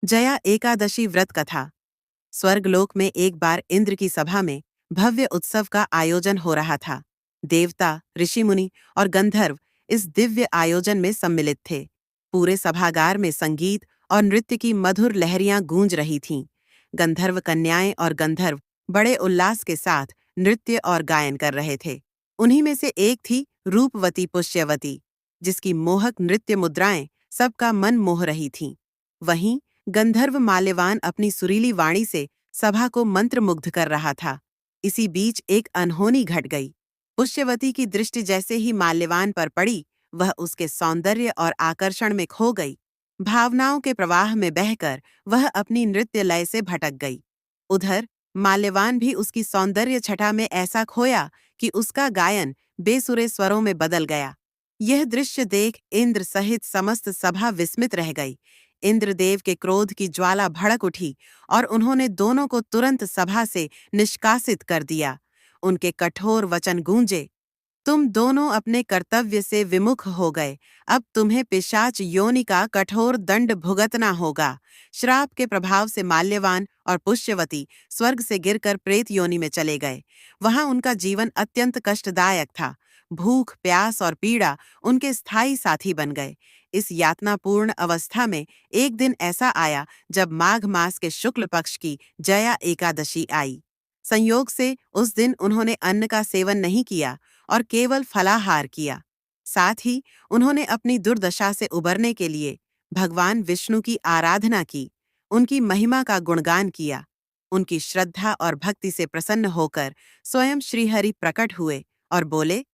जया एकादशी व्रत कथा। स्वर्गलोक में एक बार इंद्र की सभा में भव्य उत्सव का आयोजन हो रहा था। देवता, ऋषि मुनि और गंधर्व इस दिव्य आयोजन में सम्मिलित थे। पूरे सभागार में संगीत और नृत्य की मधुर लहरियां गूंज रही थीं। गंधर्व कन्याएं और गंधर्व बड़े उल्लास के साथ नृत्य और गायन कर रहे थे। उन्हीं में से एक थी रूपवती पुष्यवती, जिसकी मोहक नृत्य मुद्राएं सबका मन मोह रही थीं। वहीं गंधर्व माल्यवान अपनी सुरीली वाणी से सभा को मंत्रमुग्ध कर रहा था। इसी बीच एक अनहोनी घट गई। पुष्यवती की दृष्टि जैसे ही माल्यवान पर पड़ी, वह उसके सौंदर्य और आकर्षण में खो गई। भावनाओं के प्रवाह में बहकर वह अपनी नृत्य लय से भटक गई। उधर माल्यवान भी उसकी सौंदर्य छटा में ऐसा खोया कि उसका गायन बेसुरे स्वरों में बदल गया। यह दृश्य देख इंद्र सहित समस्त सभा विस्मित रह गई। इंद्रदेव के क्रोध की ज्वाला भड़क उठी और उन्होंने दोनों को तुरंत सभा से निष्कासित कर दिया। उनके कठोर वचन गूंजे, तुम दोनों अपने कर्तव्य से विमुख हो गए। अब तुम्हें पिशाच योनि का कठोर दंड भुगतना होगा। श्राप के प्रभाव से माल्यवान और पुष्यवती स्वर्ग से गिरकर प्रेत योनि में चले गए। वहां उनका जीवन अत्यंत कष्टदायक था। भूख, प्यास और पीड़ा उनके स्थायी साथी बन गए। इस यातनापूर्ण अवस्था में एक दिन ऐसा आया जब माघ मास के शुक्ल पक्ष की जया एकादशी आई। संयोग से उस दिन उन्होंने अन्न का सेवन नहीं किया और केवल फलाहार किया। साथ ही उन्होंने अपनी दुर्दशा से उबरने के लिए भगवान विष्णु की आराधना की, उनकी महिमा का गुणगान किया। उनकी श्रद्धा और भक्ति से प्रसन्न होकर स्वयं श्रीहरि प्रकट हुए और बोले,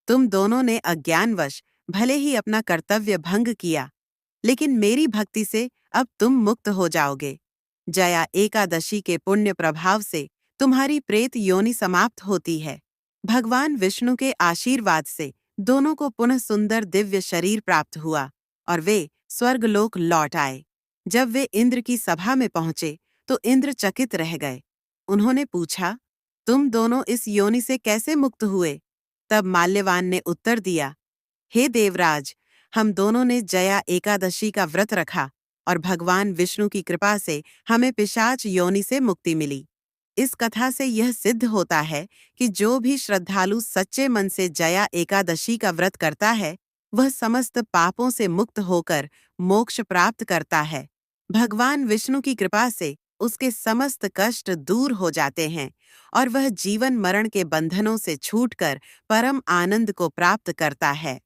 तुम दोनों ने अज्ञानवश भले ही अपना कर्तव्य भंग किया, लेकिन मेरी भक्ति से अब तुम मुक्त हो जाओगे। जया एकादशी के पुण्य प्रभाव से तुम्हारी प्रेत योनि समाप्त होती है। भगवान विष्णु के आशीर्वाद से दोनों को पुनः सुंदर दिव्य शरीर प्राप्त हुआ और वे स्वर्गलोक लौट आए। जब वे इंद्र की सभा में पहुंचे तो इंद्र चकित रह गए। उन्होंने पूछा, तुम दोनों इस योनि से कैसे मुक्त हुए? तब माल्यवान ने उत्तर दिया, हे देवराज, हम दोनों ने जया एकादशी का व्रत रखा और भगवान विष्णु की कृपा से हमें पिशाच योनि से मुक्ति मिली। इस कथा से यह सिद्ध होता है कि जो भी श्रद्धालु सच्चे मन से जया एकादशी का व्रत करता है, वह समस्त पापों से मुक्त होकर मोक्ष प्राप्त करता है। भगवान विष्णु की कृपा से उसके समस्त कष्ट दूर हो जाते हैं और वह जीवन मरण के बंधनों से छूटकर परम आनंद को प्राप्त करता है।